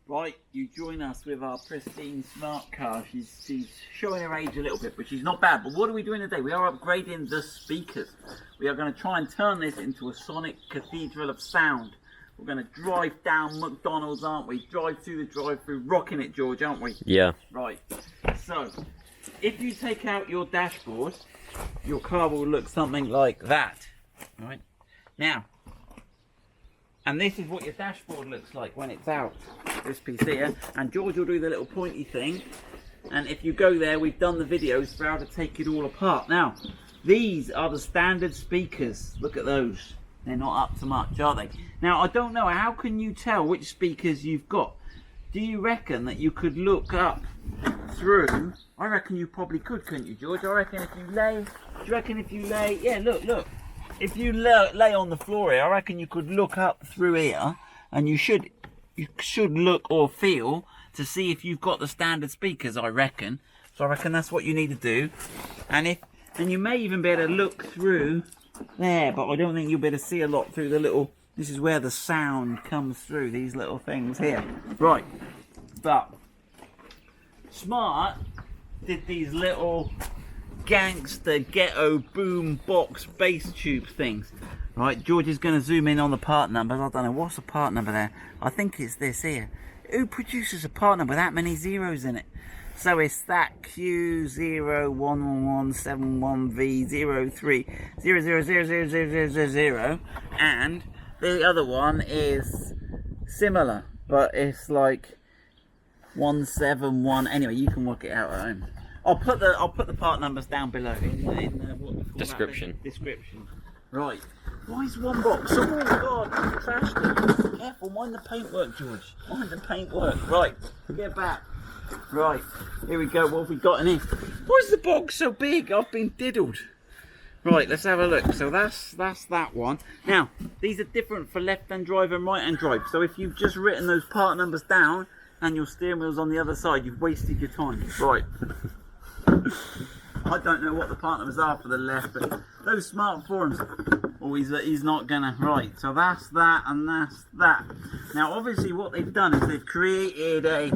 Right, you join us with our pristine smart car. She's showing her age a little bit, but she's not bad. But what are we doing today? We are upgrading the speakers. We are going to try and turn this into a sonic cathedral of sound. We're going to drive down McDonald's, aren't we? Drive through the drive-through, rocking it, George, aren't we? Yeah. Right. So, if you take out your dashboard, your car will look something like that. Right. Now, and this is what your dashboard looks like when it's out. This piece here. And George will do the little pointy thing. And if you go there, we've done the videos for how to take it all apart. Now, these are the standard speakers. Look at those. They're not up to much, are they? Now, I don't know. How can you tell which speakers you've got? Do you reckon that you could look up through? I reckon you probably could, couldn't you, George? I reckon if you lay... Do you reckon if you lay... Yeah, look. If you lay on the floor here, I reckon you could look up through here, and you should look or feel to see if you've got the standard speakers, I reckon. So I reckon that's what you need to do. And you may even be able to look through there, but I don't think you'll be able to see a lot through the little... This is where the sound comes through, these little things here. Right, but Smart did these little gangster ghetto boom box bass tube things. Right, George is going to zoom in on the part numbers. I don't know, what's the part number there? I think it's this here. Who produces a part number with that many zeros in it? So it's that Q01171V03000000, and the other one is similar, but it's like 171. Anyway, you can work it out at home. I'll put the part numbers down below in what description. Description. Right. Why is one box? Oh my God! Trashed it. Careful, mind the paintwork, George. Mind the paintwork. Right. Get back. Right. Here we go. What have we got in here? Why is the box so big? I've been diddled. Right. Let's have a look. So that's that one. Now these are different for left-hand drive and right-hand drive. So if you've just written those part numbers down and your steering wheel's on the other side, you've wasted your time. Right. I don't know what the part numbers are for the left, but those smart forums, he's not gonna. Right, so that's that and that's that. Now obviously what they've done is they've created a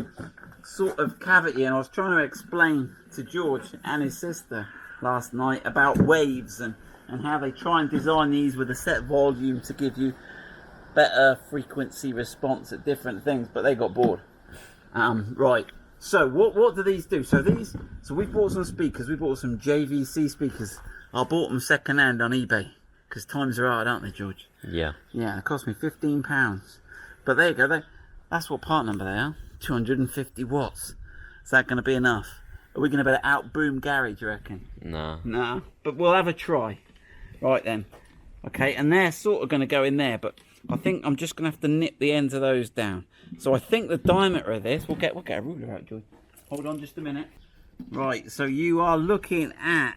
sort of cavity, and I was trying to explain to George and his sister last night about waves and how they try and design these with a set volume to give you better frequency response at different things, but they got bored. Right. So what do these do? So we bought some speakers. We bought some JVC speakers. I bought them second hand on eBay because times are hard, aren't they, George? Yeah. Yeah, it cost me £15. But there you go. That's what part number they are. 250 watts. Is that going to be enough? Are we going to be able to out boom Gary, do you reckon? No. No. But we'll have a try. Right then. Okay, and they're sort of going to go in there, but I think I'm just going to have to nip the ends of those down. So I think the diameter of this, we'll get a ruler out, George. Hold on just a minute. Right, so you are looking at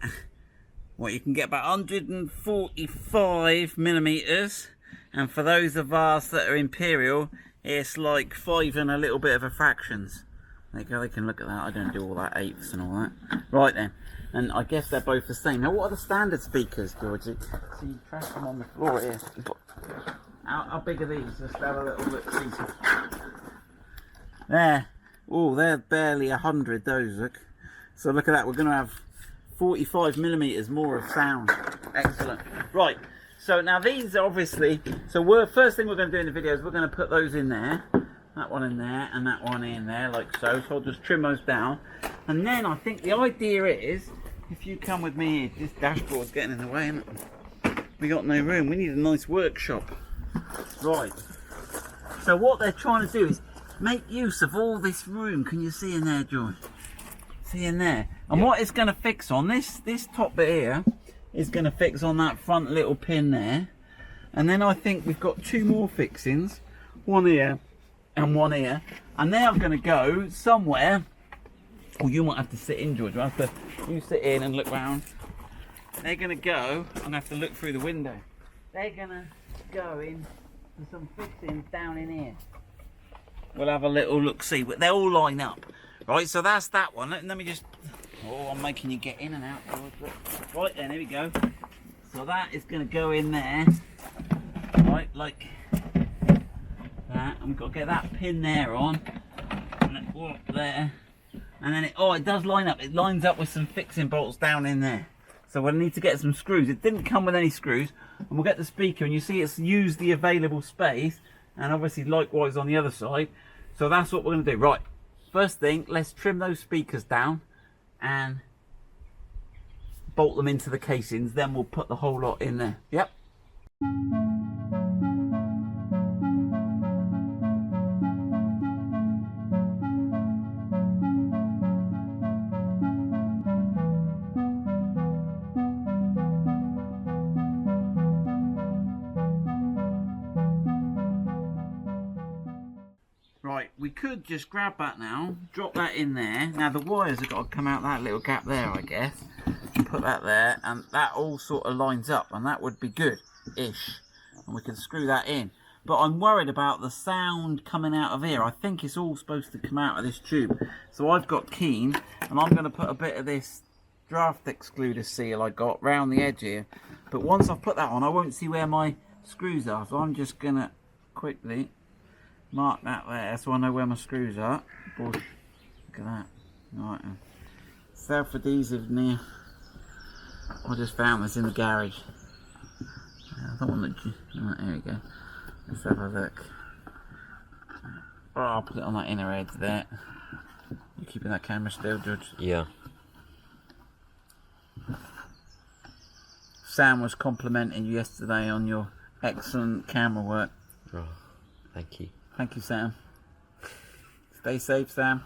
what you can get about 145 millimeters, and for those of us that are imperial, it's like 5 and a little bit of a fractions. There you go, they can look at that. I don't do all that eighths and all that. Right then, and I guess they're both the same. Now, what are the standard speakers, George? So you trash them on the floor here. How big are these? Let's have a little look. There. Oh, they're barely 100, those, look. So look at that. We're going to have 45 millimeters more of sound. Excellent. Right. So now these are obviously... So first thing we're going to do in the video is we're going to put those in there. That one in there and that one in there, like so. So I'll just trim those down. And then I think the idea is, if you come with me, this dashboard's getting in the way, isn't it? We got no room. We need a nice workshop. Right, so what they're trying to do is make use of all this room. Can you see in there, George? See in there? And what it's going to fix on, this top bit here is going to fix on that front little pin there. And then I think we've got two more fixings, one here and one here, and they are going to go somewhere. Or you might have to sit in, George. You sit in and look round. They're going to go. I'm going to have to look through the window. They're going to go in to some fixings down in here. We'll have a little look see, but they all line up. Right, so that's that one. Let me just... Oh, I'm making you get in and out. Right then, here we go. So that is going to go in there. Right, like that. And we've got to get that pin there on. there, and then it does line up. It lines up with some fixing bolts down in there. So we'll need to get some screws. It didn't come with any screws, and we'll get the speaker, and you see it's used the available space, and obviously likewise on the other side. So that's what we're going to do. Right, first thing, let's trim those speakers down and bolt them into the casings, then we'll put the whole lot in there. Yep. Right, we could just grab that now, drop that in there. Now the wires have got to come out that little gap there, I guess. And put that there, and that all sort of lines up, and that would be good-ish. And we can screw that in. But I'm worried about the sound coming out of here. I think it's all supposed to come out of this tube. So I've got Keen, and I'm going to put a bit of this draft excluder seal I got round the edge here. But once I've put that on, I won't see where my screws are. So I'm just going to quickly mark that there so I know where my screws are. Boy, look at that. Right, self-adhesive near. I just found this in the garage. I don't want to. Right, here we go. Let's have a look. Oh, I'll put it on that inner edge there. You keeping that camera still, George? Yeah. Sam was complimenting you yesterday on your excellent camera work. Oh, thank you. Thank you, Sam. Stay safe, Sam.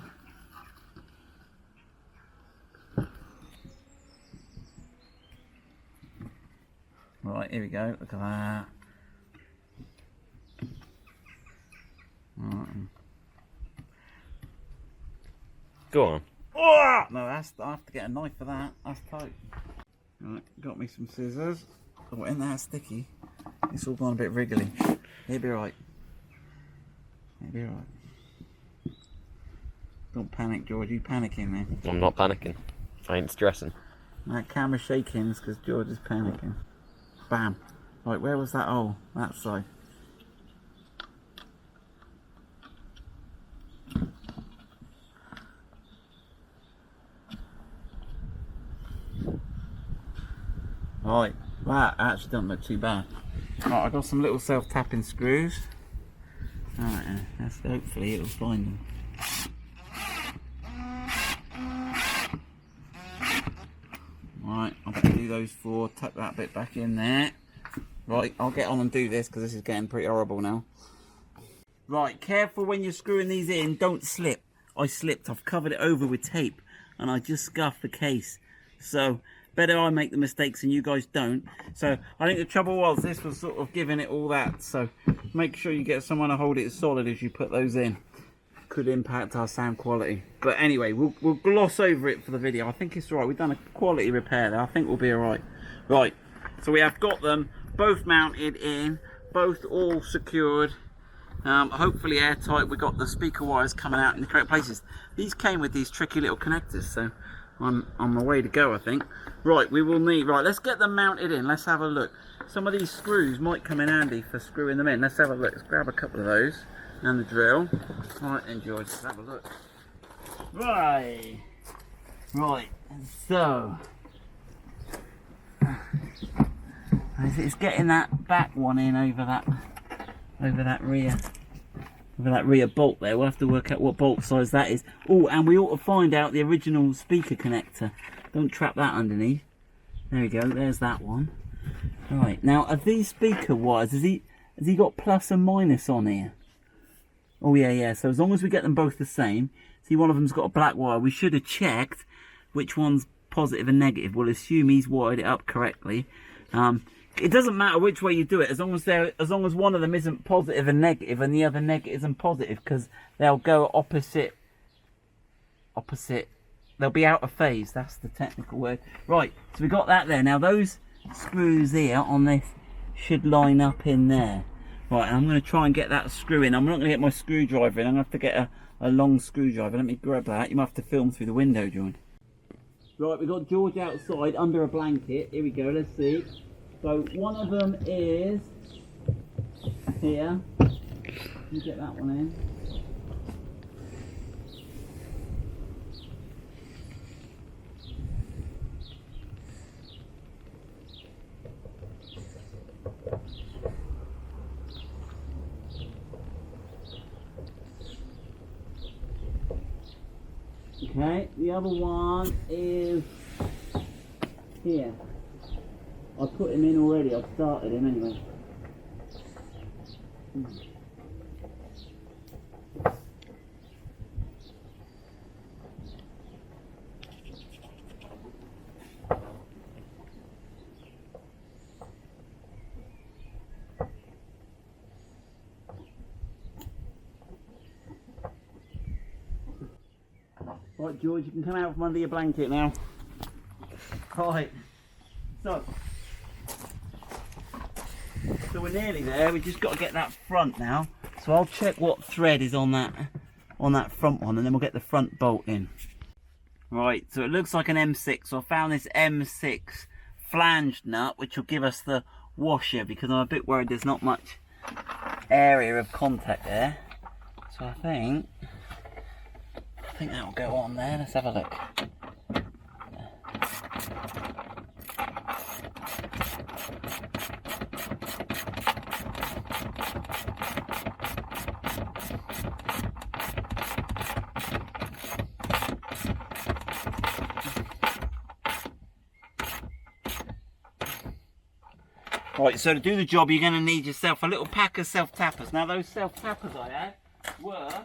Right, here we go. Look at that. Right. Go on. Oh! No, I have to get a knife for that. That's tight. Right, got me some scissors. Oh, isn't that sticky? It's all gone a bit wriggly. He'll be right. He'll be right. Don't panic, George. You panicking then? I'm not panicking. I ain't stressing. That camera's shaking is because George is panicking. Bam. Right, where was that hole? That side. Right, that actually doesn't look too bad. Right, I've got some little self-tapping screws. Alright, that's hopefully it'll find them. Right, I'm going to do those four, tuck that bit back in there. Right, I'll get on and do this because this is getting pretty horrible now. Right, careful when you're screwing these in, don't slip. I slipped, I've covered it over with tape and I just scuffed the case. So, better I make the mistakes and you guys don't. So, I think the trouble was this was sort of giving it all that. So, make sure you get someone to hold it solid as you put those in. Could impact our sound quality. But anyway, we'll gloss over it for the video. I think it's alright. We've done a quality repair there. I think we'll be alright. Right, so we have got them both mounted in, both all secured. Hopefully airtight. We got the speaker wires coming out in the correct places. These came with these tricky little connectors, so I'm on my way to go, I think. Right, we will need, right, let's get them mounted in. Let's have a look. Some of these screws might come in handy for screwing them in. Let's have a look. Let's grab a couple of those and the drill. Right then, George, let's have a look. Right, so it's getting that back one in over that rear bolt there. We'll have to work out what bolt size that is. Oh, and we ought to find out the original speaker connector. Don't trap that underneath. There we go, there's that one. Right, now are these speaker wires, has he got plus and minus on here? Oh yeah, so as long as we get them both the same, see one of them's got a black wire, we should have checked which one's positive and negative. We'll assume he's wired it up correctly. It doesn't matter which way you do it, as long as one of them isn't positive and negative and the other negative and positive, because they'll go opposite. They'll be out of phase. That's the technical word. Right, so we got that there. Now those screws here on this should line up in there. Right, and I'm going to try and get that screw in. I'm not going to get my screwdriver in. I'm going to have to get a long screwdriver. Let me grab that. You might have to film through the window, John. Right, we've got George outside under a blanket. Here we go. Let's see. So one of them is here. Let me get that one in. Okay, the other one is here. I put him in already, I've started him anyway. Right, George, you can come out from under your blanket now. Right, so we're nearly there. We just got to get that front now. So I'll check what thread is on that front one, and then we'll get the front bolt in. Right, so it looks like an M6. So I found this M6 flanged nut, which will give us the washer, because I'm a bit worried there's not much area of contact there. So I think that will go on there. Let's have a look. Right, so to do the job, you're going to need yourself a little pack of self-tappers. Now, those self-tappers I had were,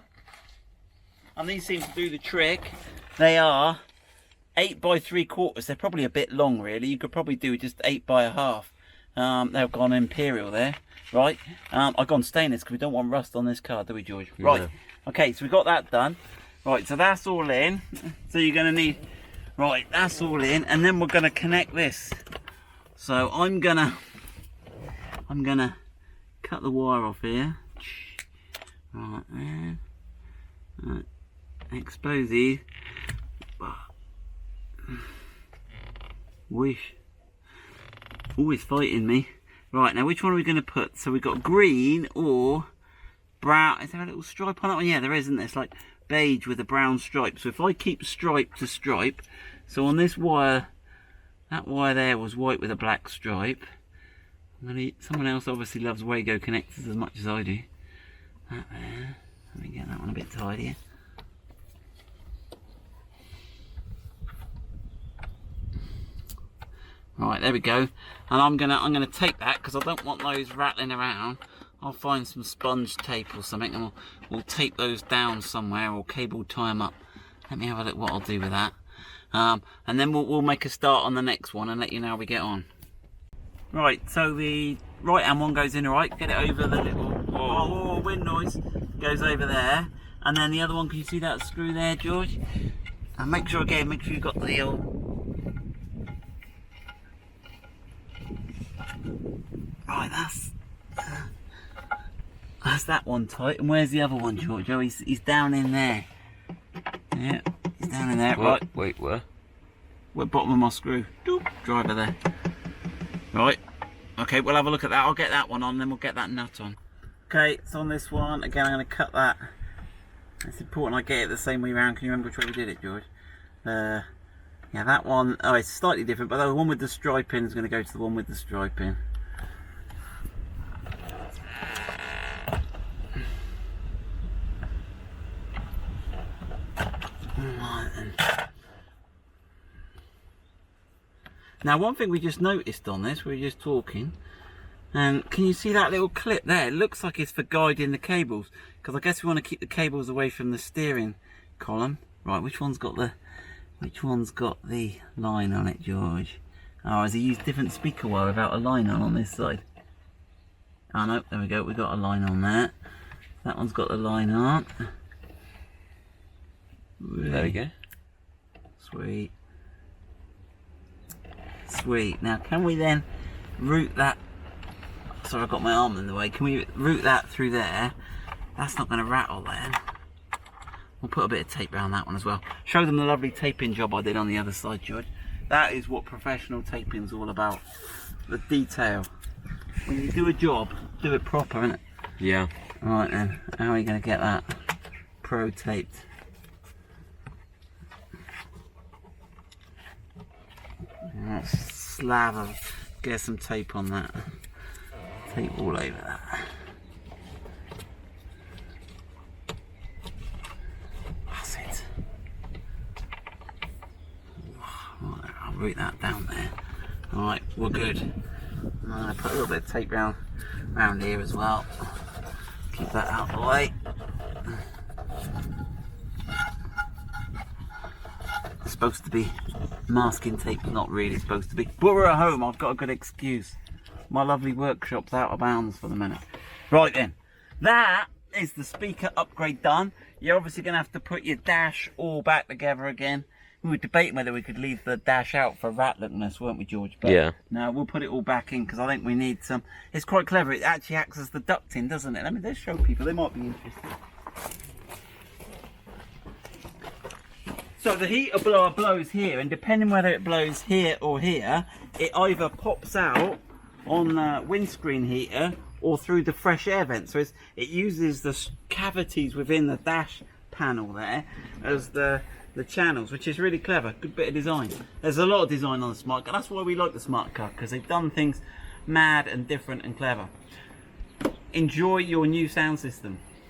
and these seem to do the trick, they are 8 by 3/4. They're probably a bit long, really. You could probably do just 8 by 1/2. They've gone imperial there, right? I've gone stainless because we don't want rust on this car, do we, George? No. Right, okay, so we got that done. Right, so that's all in. So you're going to need, right, that's all in, and then we're going to connect this. So I'm gonna cut the wire off here. Right there. Right. Expose these. Wish. Always fighting me. Right, now which one are we going to put? So we've got green or brown. Is there a little stripe on that one? Yeah, there is, isn't there? It's like beige with a brown stripe. So if I keep stripe to stripe, so on this wire, that wire there was white with a black stripe. Someone else obviously loves Wago connectors as much as I do. That there. Let me get that one a bit tidier. Right, there we go. And I'm gonna tape that because I don't want those rattling around. I'll find some sponge tape or something, and we'll tape those down somewhere, or cable tie them up. Let me have a look what I'll do with that. And then we'll make a start on the next one and let you know how we get on. Right, so the right hand one goes in, alright, get it over the little wind noise, goes over there, and then the other one, can you see that screw there, George? And make sure you've got the right, that's that one tight. And where's the other one, George? Oh, he's down in there. Yeah, he's down in there. What? Right. Wait, where? We're bottom of my screw. Doop, driver there. Right. Okay, we'll have a look at that. I'll get that one on, then we'll get that nut on. Okay, so on this one, again, I'm going to cut that. It's important I get it the same way around. Can you remember which way we did it, George? Yeah, that one, oh, it's slightly different, but the one with the striping is going to go to the one with the striping. Right then. Now, one thing we just noticed on this, we were just talking, and can you see that little clip there? It looks like it's for guiding the cables, because I guess we want to keep the cables away from the steering column. Right, which one's got the line on it, George? Oh, has he used different speaker wire without a line on this side? Oh no, there we go, we got a line on there. That one's got the line on. There we go. Sweet. Sweet. Now, can we then route that? Sorry, I've got my arm in the way. Can we route that through there? That's not going to rattle then. We'll put a bit of tape around that one as well. Show them the lovely taping job I did on the other side, George. That is what professional taping is all about. The detail. When you do a job, do it proper, innit? Yeah. Alright then, how are you going to get that pro taped? Slather, get some tape on that. Tape all over that. That's it. route that down there. Alright, we're good. I'm going to put a little bit of tape round here as well. Keep that out of the way. It's supposed to be masking tape, but not really supposed to be. But we're at home, I've got a good excuse. My lovely workshop's out of bounds for the minute. Right then, that is the speaker upgrade done. You're obviously going to have to put your dash all back together again. We were debating whether we could leave the dash out for rattliness, weren't we, George? But yeah. no, we'll put it all back in because I think we need some. It's quite clever. It actually acts as the ducting, doesn't it? Let me just show people. They might be interested. So the heater blower blows here, and depending whether it blows here or here, it either pops out on the windscreen heater or through the fresh air vent. So it uses the cavities within the dash panel there as the channels, which is really clever. Good bit of design. There's a lot of design on the Smart Car. That's why we like the Smart Car, because they've done things mad and different and clever. Enjoy your new sound system.